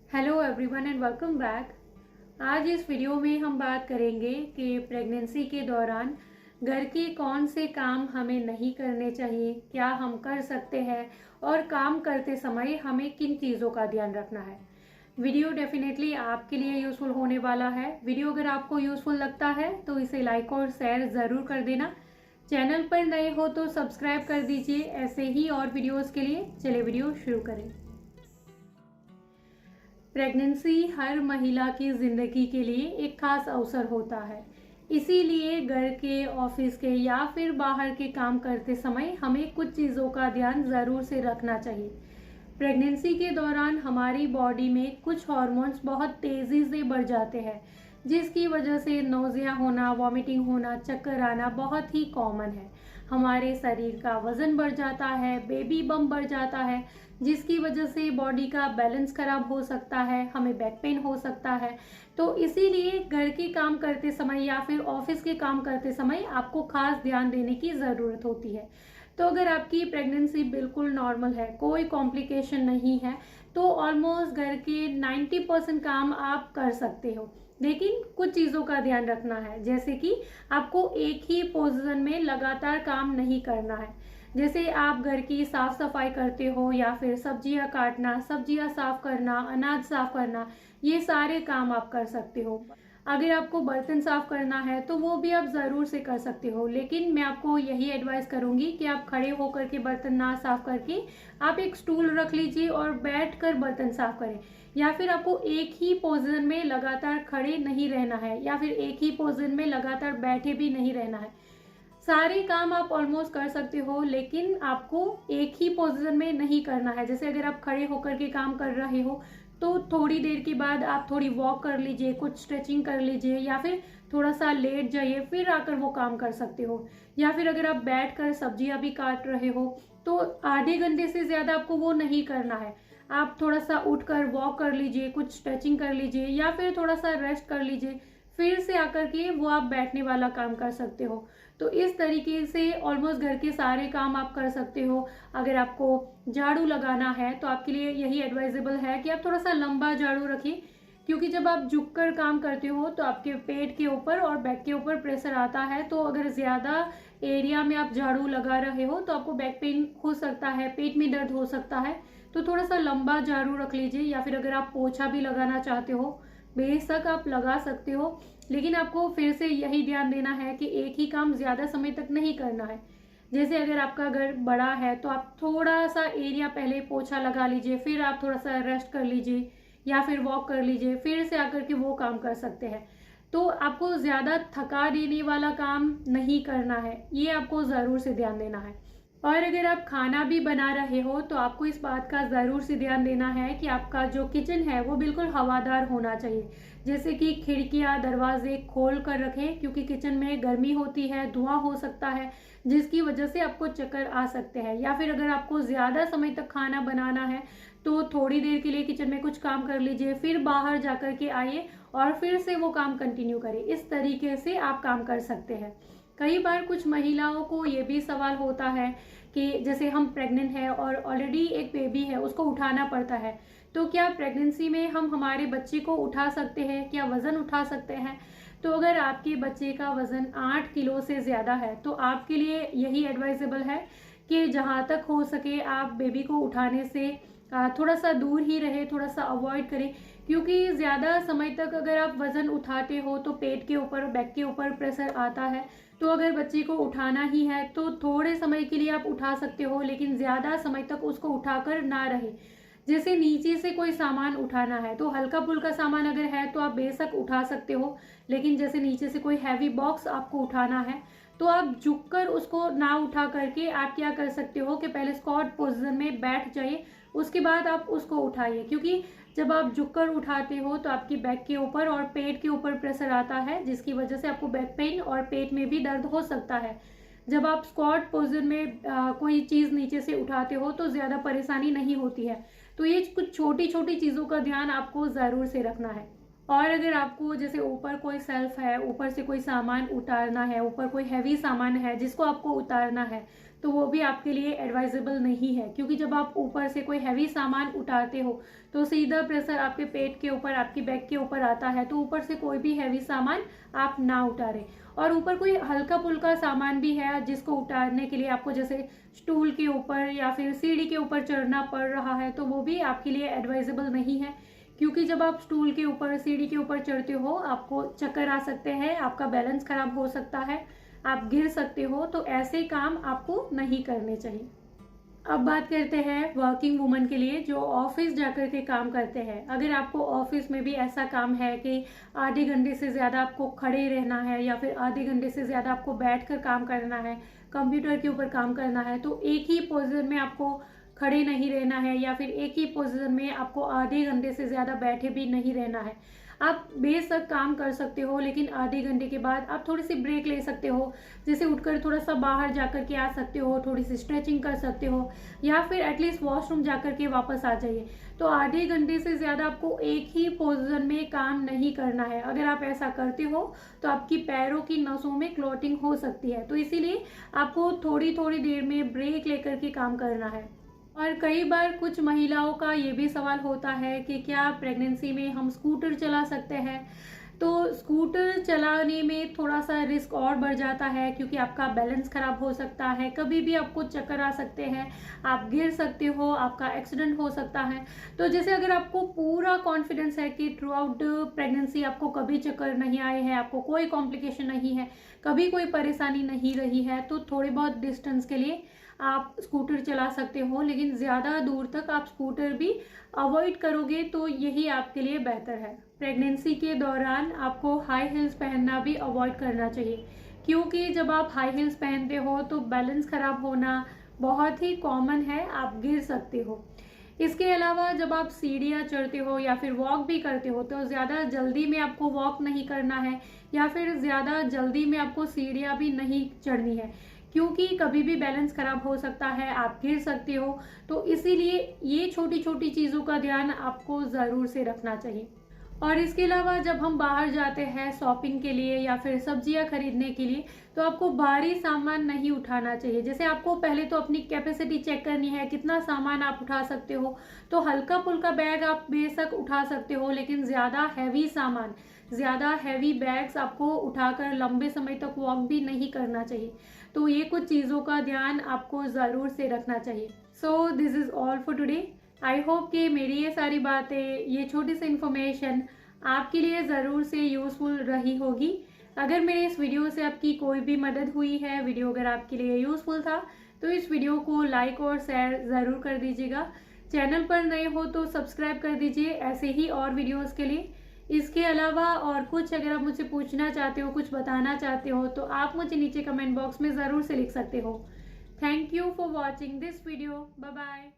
Hello everyone and welcome back. आज इस video में हम बात करेंगे कि प्रेगनेंसी के दौरान घर के कौन से काम हमें नहीं करने चाहिए, क्या हम कर सकते हैं और काम करते समय हमें किन चीज़ों का ध्यान रखना है। वीडियो डेफिनेटली आपके लिए यूज़फुल होने वाला है। वीडियो अगर आपको यूज़फुल लगता है तो इसे लाइक और शेयर ज़रूर कर देना। चैनल पर नए हो तो सब्सक्राइब कर दीजिए ऐसे ही और वीडियोज़ के लिए। चलिए वीडियो शुरू करें। प्रेगनेंसी हर महिला की ज़िंदगी के लिए एक खास अवसर होता है। इसीलिए घर के, ऑफिस के या फिर बाहर के काम करते समय हमें कुछ चीज़ों का ध्यान ज़रूर से रखना चाहिए। प्रेगनेंसी के दौरान हमारी बॉडी में कुछ हार्मोन्स बहुत तेज़ी से बढ़ जाते हैं, जिसकी वजह से नोज़िया होना, वॉमिटिंग होना, चक्कर आना बहुत ही कॉमन है। हमारे शरीर का वज़न बढ़ जाता है, बेबी बम बढ़ जाता है, जिसकी वजह से बॉडी का बैलेंस खराब हो सकता है, हमें बैक पेन हो सकता है। तो इसीलिए घर के काम करते समय या फिर ऑफिस के काम करते समय आपको खास ध्यान देने की ज़रूरत होती है। तो अगर आपकी प्रेगनेंसी बिल्कुल नॉर्मल है, कोई कॉम्प्लिकेशन नहीं है, तो ऑलमोस्ट घर के 90% काम आप कर सकते हो। लेकिन कुछ चीज़ों का ध्यान रखना है, जैसे कि आपको एक ही पोजीशन में लगातार काम नहीं करना है। जैसे आप घर की साफ सफाई करते हो या फिर सब्जियां काटना, सब्जियां साफ करना, अनाज साफ करना, ये सारे काम आप कर सकते हो। अगर आपको बर्तन साफ करना है तो वो भी आप ज़रूर से कर सकते हो, लेकिन मैं आपको यही एडवाइस करूंगी कि आप खड़े होकर के बर्तन ना साफ करके आप एक स्टूल रख लीजिए और बैठ कर बर्तन साफ करें। या फिर आपको एक ही पोजीशन में लगातार खड़े नहीं रहना है या फिर एक ही पोजीशन में लगातार बैठे भी नहीं रहना है। सारे काम आप ऑलमोस्ट कर सकते हो, लेकिन आपको एक ही पोजीशन में नहीं करना है। जैसे अगर आप खड़े होकर के काम कर रहे हो तो थोड़ी देर के बाद आप थोड़ी वॉक कर लीजिए, कुछ स्ट्रेचिंग कर लीजिए या फिर थोड़ा सा लेट जाइए, फिर आकर वो काम कर सकते हो। या फिर अगर आप बैठ कर सब्जियां भी काट रहे हो तो आधे घंटे से ज़्यादा आपको वो नहीं करना है। आप थोड़ा सा उठकर वॉक कर लीजिए, कुछ स्ट्रेचिंग कर लीजिए या फिर थोड़ा सा रेस्ट कर लीजिए, फिर से आकर के वो आप बैठने वाला काम कर सकते हो। तो इस तरीके से ऑलमोस्ट घर के सारे काम आप कर सकते हो। अगर आपको झाड़ू लगाना है तो आपके लिए यही एडवाइजेबल है कि आप थोड़ा सा लंबा झाड़ू रखिए, क्योंकि जब आप झुककर काम करते हो तो आपके पेट के ऊपर और बैक के ऊपर प्रेशर आता है। तो अगर ज़्यादा एरिया में आप झाड़ू लगा रहे हो तो आपको बैक पेन हो सकता है, पेट में दर्द हो सकता है। तो थोड़ा सा लंबा झाड़ू रख लीजिए। या फिर अगर आप पोछा भी लगाना चाहते हो, बेशक आप लगा सकते हो, लेकिन आपको फिर से यही ध्यान देना है कि एक ही काम ज़्यादा समय तक नहीं करना है। जैसे अगर आपका घर बड़ा है तो आप थोड़ा सा एरिया पहले पोछा लगा लीजिए, फिर आप थोड़ा सा रेस्ट कर लीजिए या फिर वॉक कर लीजिए, फिर से आकर के वो काम कर सकते हैं। तो आपको ज़्यादा थका देने वाला काम नहीं करना है, ये आपको ज़रूर से ध्यान देना है। और अगर आप खाना भी बना रहे हो तो आपको इस बात का ज़रूर से ध्यान देना है कि आपका जो किचन है वो बिल्कुल हवादार होना चाहिए। जैसे कि खिड़कियां, दरवाजे खोल कर रखें, क्योंकि किचन में गर्मी होती है, धुआं हो सकता है, जिसकी वजह से आपको चक्कर आ सकते हैं। या फिर अगर आपको ज़्यादा समय तक खाना बनाना है तो थोड़ी देर के लिए किचन में कुछ काम कर लीजिए, फिर बाहर जा कर के आइए और फिर से वो काम कंटिन्यू करें। इस तरीके से आप काम कर सकते हैं। कई बार कुछ महिलाओं को ये भी सवाल होता है कि जैसे हम प्रेग्नेंट हैं और ऑलरेडी एक बेबी है, उसको उठाना पड़ता है, तो क्या प्रेगनेंसी में हम हमारे बच्चे को उठा सकते हैं, क्या वज़न उठा सकते हैं। तो अगर आपके बच्चे का वज़न 8 किलो से ज़्यादा है तो आपके लिए यही एडवाइजेबल है कि जहाँ तक हो सके आप बेबी को उठाने से थोड़ा सा दूर ही रहे, थोड़ा सा अवॉइड करें। क्योंकि ज़्यादा समय तक अगर आप वज़न उठाते हो तो पेट के ऊपर, बैक के ऊपर प्रेशर आता है। तो अगर बच्चे को उठाना ही है तो थोड़े समय के लिए आप उठा सकते हो, लेकिन ज़्यादा समय तक उसको उठाकर ना रहे। जैसे नीचे से कोई सामान उठाना है तो हल्का फुल्का सामान अगर है तो आप बेशक उठा सकते हो, लेकिन जैसे नीचे से कोई हैवी बॉक्स आपको उठाना है तो आप झुककर उसको ना उठा करके आप क्या कर सकते हो कि पहले स्क्वाट पोजीशन में बैठ जाइए, उसके बाद आप उसको उठाइए। क्योंकि जब आप झुककर उठाते हो तो आपकी बैक के ऊपर और पेट के ऊपर प्रेशर आता है, जिसकी वजह से आपको बैक पेन और पेट में भी दर्द हो सकता है। जब आप स्क्वाट पोजीशन में कोई चीज़ नीचे से उठाते हो तो ज़्यादा परेशानी नहीं होती है। तो ये कुछ छोटी छोटी चीज़ों का ध्यान आपको ज़रूर से रखना है। और अगर आपको जैसे ऊपर कोई सेल्फ है, ऊपर से कोई सामान उतारना है, ऊपर कोई हैवी सामान है जिसको आपको उतारना है, तो वो भी आपके लिए एडवाइजेबल नहीं है, क्योंकि जब आप ऊपर से कोई हैवी सामान उठाते हो तो सीधा प्रेशर आपके पेट के ऊपर, आपकी बैक के ऊपर आता है। तो ऊपर से कोई भी हैवी सामान आप ना उतारें, और ऊपर कोई हल्का फुल्का सामान भी है जिसको उतारने के लिए आपको जैसे स्टूल के ऊपर या फिर सीढ़ी के ऊपर चढ़ना पड़ रहा है, तो वो भी आपके लिए एडवाइजेबल नहीं है, क्योंकि जब आप स्टूल के ऊपर, सीढ़ी के ऊपर चढ़ते हो आपको चक्कर आ सकते हैं, आपका बैलेंस खराब हो सकता है, आप गिर सकते हो। तो ऐसे काम आपको नहीं करने चाहिए। अब बात करते हैं वर्किंग वुमन के लिए जो ऑफिस जाकर के काम करते हैं। अगर आपको ऑफिस में भी ऐसा काम है कि आधे घंटे से ज़्यादा आपको खड़े रहना है या फिर आधे घंटे से ज़्यादा आपको बैठकर काम करना है, कंप्यूटर के ऊपर काम करना है, तो एक ही पोजीशन में आपको खड़े नहीं रहना है या फिर एक ही पोजीशन में आपको आधे घंटे से ज़्यादा बैठे भी नहीं रहना है। आप बेशक काम कर सकते हो, लेकिन आधे घंटे के बाद आप थोड़ी सी ब्रेक ले सकते हो, जैसे उठकर थोड़ा सा बाहर जाकर के आ सकते हो, थोड़ी सी स्ट्रेचिंग कर सकते हो, या फिर एटलीस्ट वॉशरूम जाकर के वापस आ जाइए। तो आधे घंटे से ज़्यादा आपको एक ही पोजीशन में काम नहीं करना है। अगर आप ऐसा करते हो तो आपकी पैरों की नसों में क्लॉटिंग हो सकती है, तो इसीलिए आपको थोड़ी थोड़ी देर में ब्रेक लेकर के काम करना है। और कई बार कुछ महिलाओं का ये भी सवाल होता है कि क्या प्रेगनेंसी में हम स्कूटर चला सकते हैं। तो स्कूटर चलाने में थोड़ा सा रिस्क और बढ़ जाता है, क्योंकि आपका बैलेंस खराब हो सकता है, कभी भी आपको चक्कर आ सकते हैं, आप गिर सकते हो, आपका एक्सीडेंट हो सकता है। तो जैसे अगर आपको पूरा कॉन्फिडेंस है कि थ्रू आउट प्रेगनेंसी आपको कभी चक्कर नहीं आए हैं, आपको कोई कॉम्प्लिकेशन नहीं है, कभी कोई परेशानी नहीं रही है, तो थोड़े बहुत डिस्टेंस के लिए आप स्कूटर चला सकते हो, लेकिन ज़्यादा दूर तक आप स्कूटर भी अवॉइड करोगे तो यही आपके लिए बेहतर है। प्रेगनेंसी के दौरान आपको हाई हील्स पहनना भी अवॉइड करना चाहिए, क्योंकि जब आप हाई हील्स पहनते हो तो बैलेंस खराब होना बहुत ही कॉमन है, आप गिर सकते हो। इसके अलावा जब आप सीढ़ियाँ चढ़ते हो या फिर वॉक भी करते हो तो ज़्यादा जल्दी में आपको वॉक नहीं करना है, या फिर ज़्यादा जल्दी में आपको सीढ़ियाँ भी नहीं चढ़नी है, क्योंकि कभी भी बैलेंस खराब हो सकता है, आप गिर सकते हो। तो इसीलिए ये छोटी छोटी चीज़ों का ध्यान आपको ज़रूर से रखना चाहिए। और इसके अलावा जब हम बाहर जाते हैं शॉपिंग के लिए या फिर सब्जियां खरीदने के लिए, तो आपको भारी सामान नहीं उठाना चाहिए। जैसे आपको पहले तो अपनी कैपेसिटी चेक करनी है, कितना सामान आप उठा सकते हो। तो हल्का फुल्का बैग आप बेशक उठा सकते हो, लेकिन ज़्यादा हैवी सामान, ज़्यादा हैवी बैग्स आपको उठाकर लंबे समय तक वॉक भी नहीं करना चाहिए। तो ये कुछ चीज़ों का ध्यान आपको ज़रूर से रखना चाहिए। So this is all for today. I hope कि मेरी ये सारी बातें, ये छोटी सी इन्फॉर्मेशन आपके लिए ज़रूर से यूज़फुल रही होगी। अगर मेरे इस वीडियो से आपकी कोई भी मदद हुई है, वीडियो अगर आपके लिए यूज़फुल था, तो इस वीडियो को लाइक और शेयर ज़रूर कर दीजिएगा। चैनल पर नए हो तो सब्सक्राइब कर दीजिए ऐसे ही और वीडियोज़ के लिए। इसके अलावा और कुछ अगर आप मुझसे पूछना चाहते हो, कुछ बताना चाहते हो, तो आप मुझे नीचे कमेंट बॉक्स में ज़रूर से लिख सकते हो। Thank you for watching this video. Bye bye.